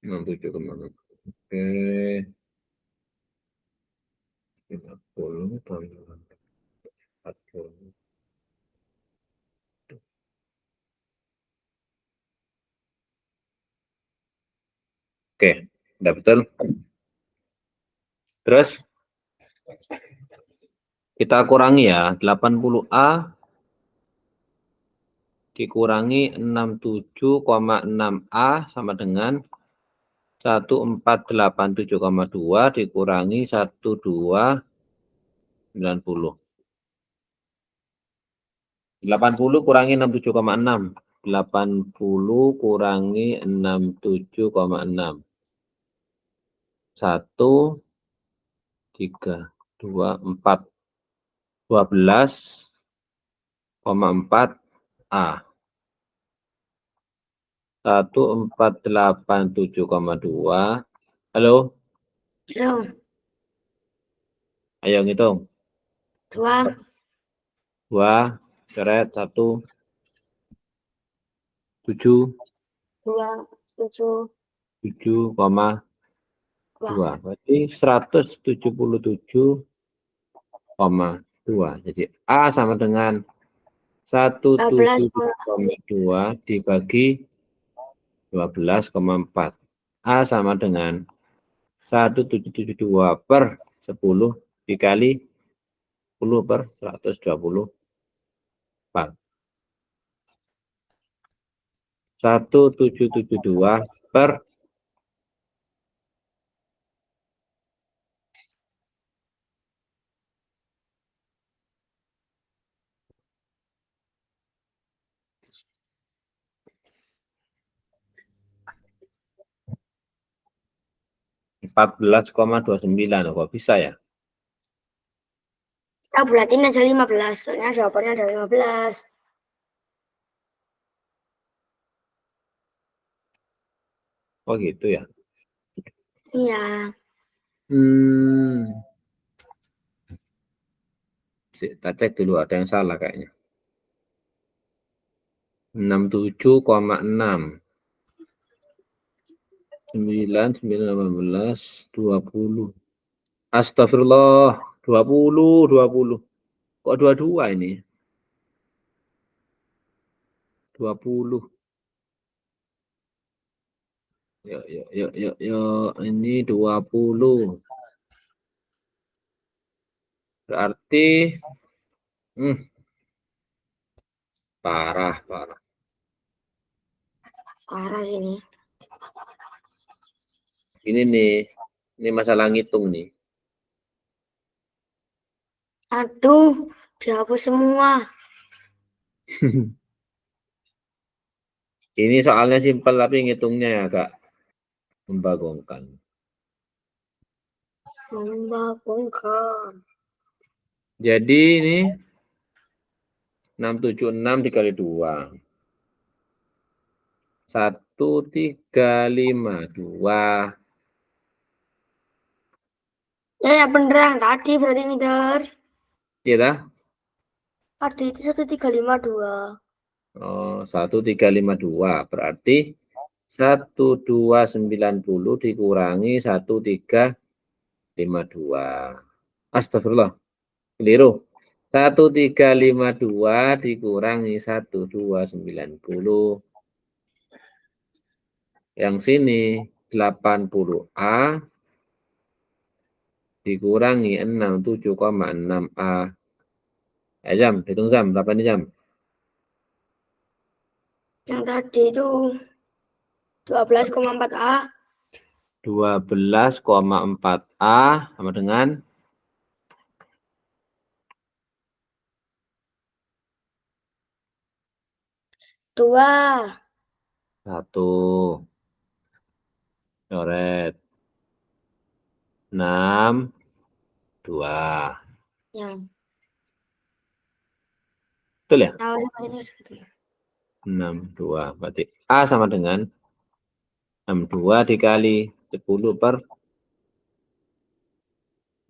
67,6. Oke. 50 tambah 40. Oke, udah betul. Terus kita kurangi ya, 80A dikurangi 67,6A sama dengan 1487,2 dikurangi 1290. 80 kurangi 67,6. 80 kurangi 67,6. 1, 3, 2, 4. 12,4A. 1487,2. Halo? Halo. Ayo ngitung. 2. 2, coret 1, 7. 2, 7. 7,2. Berarti 177,2. Jadi A sama dengan 177,2 dibagi 12,4. A sama dengan 1772 per 10 dikali 10 per 124. 1772 per 14,29. Kok bisa ya? Kita bulatin aja 15, soalnya jawabannya ada 15. Oh gitu ya. Iya. Kita cek dulu, ada yang salah kayaknya. 67,6. 9, 18, 20. Astagfirullah, 20. Kok 22 ini? 20. Yuk. Ini 20. Berarti parah. Parah ini. Ini masalah ngitung nih. Aduh, dihapus semua. Ini soalnya simpel tapi ngitungnya agak membagongkan. Jadi ini 676 dikali 2. 1352. Ya bener yang tadi berarti meter. Iya dah. Tadi itu 1352. Oh, 1352 berarti 1290 dikurangi 1352. Astagfirullah, keliru. 1352 dikurangi 1290. Yang sini 80A dikurangi 67,6A. Ya, Jam, hitung Jam, berapa ini Jam? Yang tadi itu 12,4A. 12,4A sama dengan 2. 1. Coret. 6, 2. Ya. Betul ya? Nah, ini 62. Berarti A sama dengan 62 dikali 10 per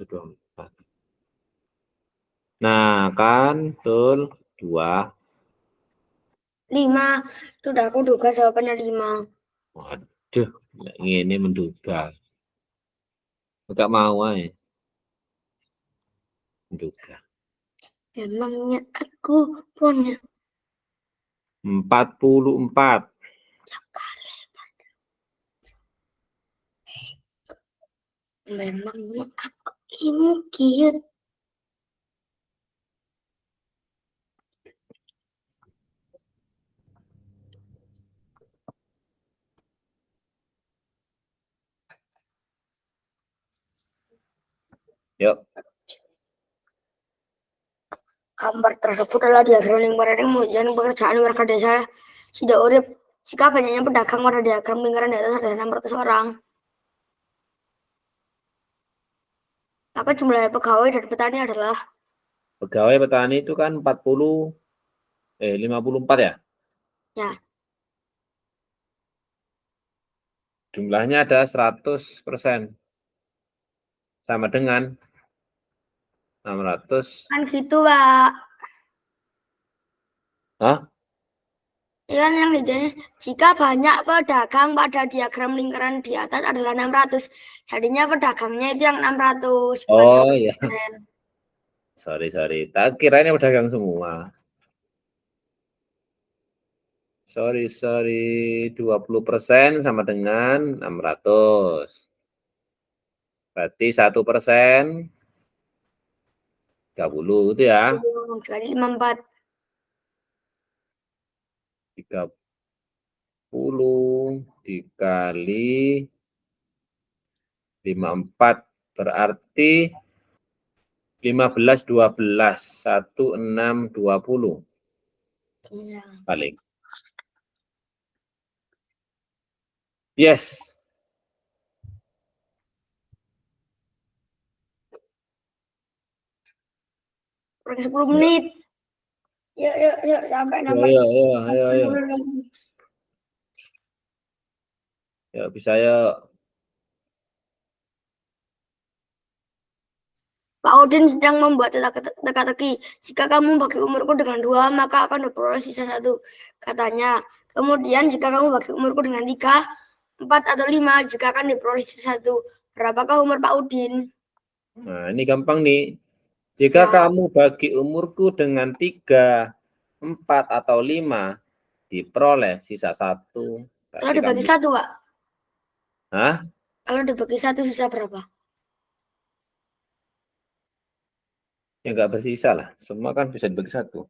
24. Nah, kan betul 2. 5. Sudah aku duga jawabannya 5. Waduh, ini menduga. Enggak mau aja. Menduga. Emangnya aku punya 44. memangnya aku imut. Yuk. Gambar tersebut adalah diagram lingkaran yang menunjukkan pekerjaan warga desa Sidaurip. Jika banyaknya pedagang pada diagram lingkaran di atas ada 600 orang, maka jumlah pegawai dan petani adalah Pegawai petani itu kan 54 ya? ya. Jumlahnya ada 100%. Sama dengan 600. Kan gitu, Pak. Hah? Kan yang dijadinya jika banyak pedagang pada diagram lingkaran di atas adalah 600. Jadinya pedagangnya itu yang 600, bukan Oh ya. 100%. Sorry. Tak kira ini pedagang semua. Sorry. 20% sama dengan 600. Berarti 1%. 30 itu ya. Jadi 54. 30 dikali 54 berarti 15 12 16 20 Ya. paling. Yes. Pergi 10 menit. Yuk, sampai nomor. Ayo. Ya, bisa ya. Pak Odin sedang membuat teka-teki. Jika kamu bagi umurku dengan 2, maka akan diperoleh sisa 1. Katanya. Kemudian jika kamu bagi umurku dengan 3, 4 atau 5, jika akan diperoleh sisa 1. Berapakah umur Pak Udin? Nah, ini gampang nih. Jika Ya. kamu bagi umurku dengan 3, 4 atau 5, diperoleh sisa 1. Kalau dibagi 1, Pak. Hah? Kalau dibagi 1 sisa berapa? Ya nggak bersisa lah. Semua kan bisa dibagi 1.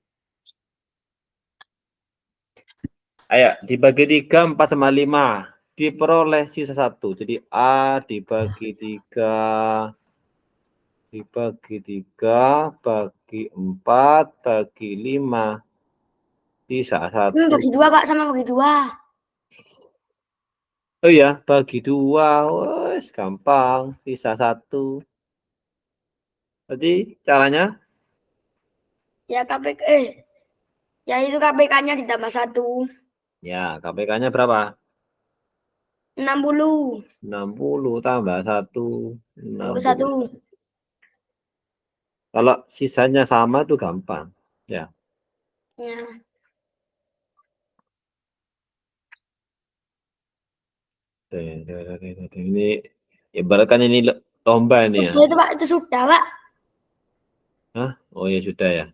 Ayo, dibagi 3, 4 sama 5. Diperoleh sisa 1. Jadi A dibagi 3, bagi 4, bagi 5. Sisa 1. Bagi 2, Pak, sama bagi 2. Oh iya, bagi 2. Wes, gampang. Sisa 1. Jadi caranya? Ya ya itu KPK-nya ditambah 1. Ya, KPK-nya berapa? 60. 60 tambah 1. 60. 61. Kalau sisanya sama itu gampang. Ya. Ya. Ini ibaratkan ini lomba ini ya. Sudah itu, Pak. Itu sudah, Pak. Hah? Oh ya sudah ya.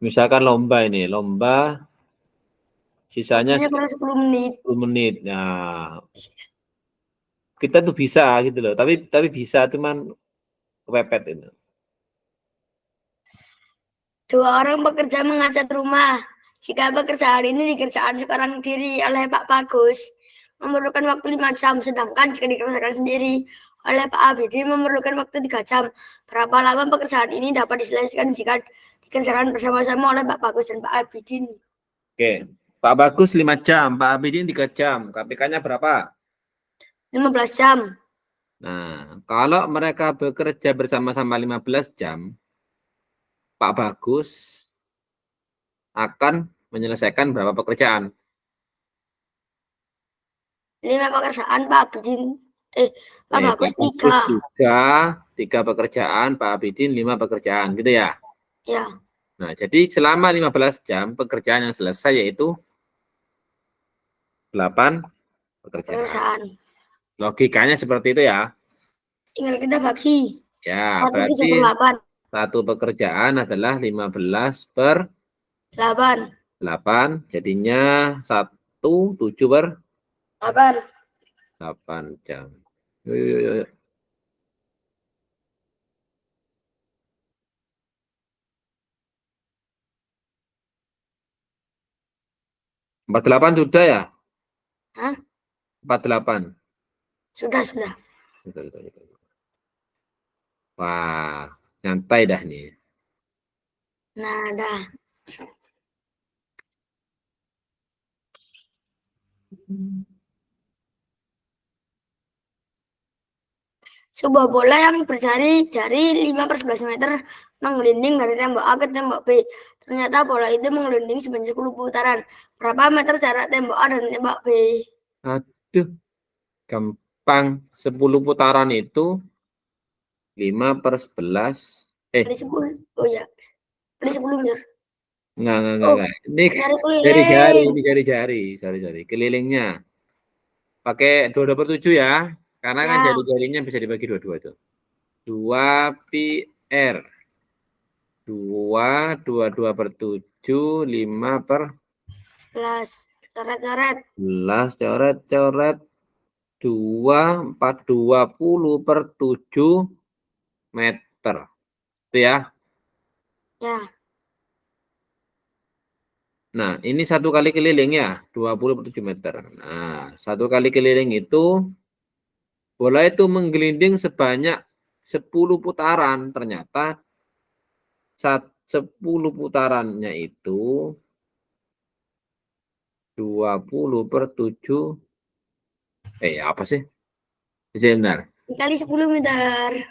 Misalkan lomba ini, lomba sisanya Waktunya kurang 10 menit. 10 menit. Nah, kita tuh bisa gitu loh. Tapi bisa cuman kepepet itu. 2 orang bekerja mengecat rumah. Jika pekerjaan ini dikerjakan seorang diri oleh Pak Bagus, memerlukan waktu 5 jam, sedangkan jika dikerjakan sendiri oleh Pak Abidin memerlukan waktu 3 jam. Berapa lama pekerjaan ini dapat diselesaikan jika dikerjakan bersama-sama oleh Pak Bagus dan Pak Abidin? Oke. Pak Bagus 5 jam, Pak Abidin 3 jam. KPK-nya berapa? 15 jam. Nah, kalau mereka bekerja bersama-sama 15 jam, Pak Bagus akan menyelesaikan berapa pekerjaan? 5 pekerjaan, Pak Abidin. Pak Bagus Pak Bagus 3. 3 pekerjaan, Pak Abidin 5 pekerjaan, gitu ya. Ya. Nah, jadi selama 15 jam pekerjaan yang selesai yaitu 8 pekerjaan. Logikanya seperti itu ya. Tinggal kita bagi. Ya, 1 berarti 8. satu pekerjaan adalah 15 per 8. 8, jadinya 1, 7 per 8. 8 jam. Yuk, yuk, yuk. 48 sudah ya? Hah? 48. Sudah. Sudah. Wah, nyantai dah nih. Nah, dah. Sebuah bola yang berjari-jari 5/11 meter menggelinding dari tembok A ke tembok B. Ternyata bola itu menggelinding sebanyak 10 putaran. Berapa meter jarak tembok A dan tembok B? Aduh, gampang. 10 putaran itu 5/11. Kali 10. Oh ya, kali 10 meter. Enggak. Oh, Ini jari jari-jari, keliling. ini jari-jari. Sorry. Kelilingnya. Pakai 2/7 ya. Karena kan Ya, jari-jarinya bisa dibagi 2 tuh. 2 pi R. 2/7, 11. Coret-coret. 5/11, coret-coret. 2, 4, 20/7 meter. Itu ya. Ya, Nah, ini 1 kali keliling ya, 20/7 meter. Nah, 1 kali keliling itu, bola itu menggelinding sebanyak 10 putaran. Ternyata 10 putarannya itu 20/7. Apa sih? Benar. dikali 10 meter.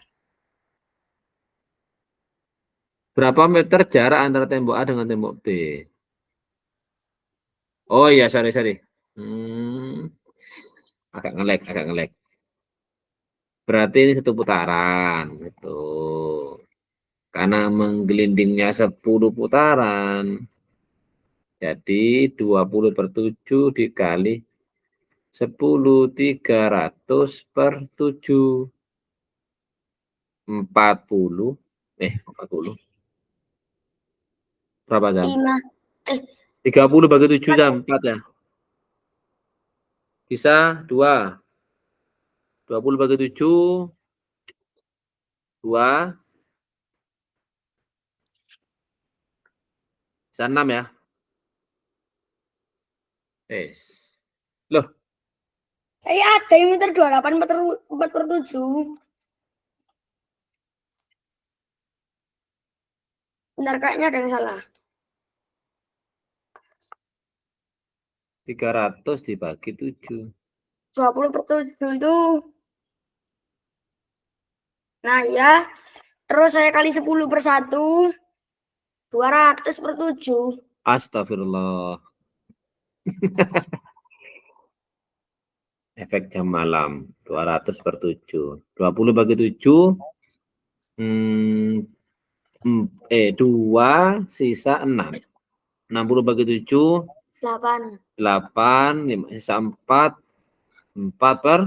Berapa meter jarak antara tembok A dengan tembok B? Oh iya, sorry. Agak ngelek. Berarti ini 1 putaran, gitu. Karena menggelindingnya 10 putaran, jadi 20/7 dikali 10, 300/7. 40. 40. Berapa jam? 5. 30 bagi 7 jam 4 ya. Bisa 2. 20 bagi 7 2 bisa 6 ya. Yes. Loh, Kayak ada yang meter 28 4 per 7. Bentar, kayaknya ada yang salah. 300 dibagi 7. 20 per 7 itu. Nah ya, terus saya kali 10 per 1. 200 per 7. Astagfirullah. Efek jam malam 200 per 7. 20 bagi 7 2 sisa 6. 60 bagi 7 8. 8 sisa 4 4 per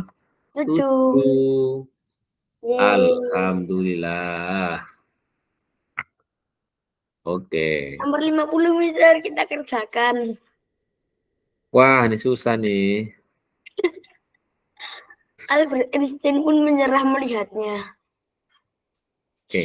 7. 7. Yeay. Alhamdulillah. Oke. Nomor 50 Mister, kita kerjakan. Wah, ini susah nih. Albert Einstein pun menyerah melihatnya. Oke.